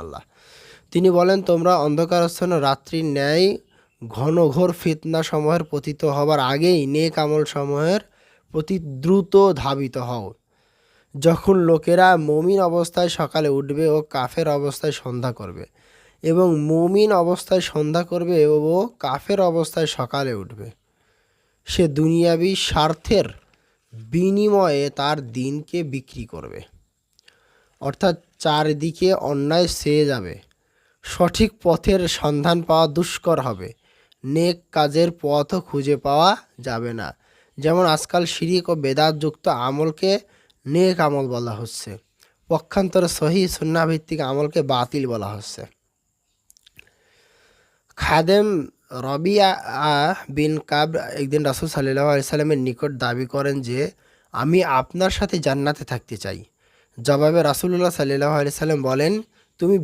সুবহানাল্লাহ। তিনি বলেন, তোমরা অন্ধকারাচ্ছন্ন রাত্রির ন্যায় ঘনঘোর ফিতনা সমূহের পতিত হবার আগেই নেক আমল সমূহের প্রতি দ্রুত ধাবিত হও। যখন লোকেরা মুমিন অবস্থায় সকালে উঠবে ও কাফের অবস্থায় সন্ধ্যা করবে, এবং মুমিন অবস্থায় সন্ধ্যা করবে ও কাফের অবস্থায় সকালে উঠবে, সে দুনিয়াবি স্বার্থের বিনিময়ে তার দিনকে বিক্রি করবে। অর্থাৎ চারদিকে অন্যায় ছেয়ে যাবে, সঠিক পথের সন্ধান পাওয়া দুষ্কর হবে, নেক কাজের পথও খুঁজে পাওয়া যাবে না। যেমন আজকাল শিরিক ও বেদাতযুক্ত আমলকে নেক আমল বলা হচ্ছে, পক্ষান্তরে সহিহ সুন্নাহ ভিত্তিক আমলকে বাতিল বলা হচ্ছে। খাদেম রবিয়া বিন কাব একদিন রাসূল সাল্লাল্লাহু আলাইহি সাল্লামের নিকট দাবি করেন যে, আমি আপনার সাথে জান্নাতে থাকতে চাই। জবাবে রাসূলুল্লাহ সাল্লাল্লাহু আলাইহি সাল্লাম বলেন, তুমি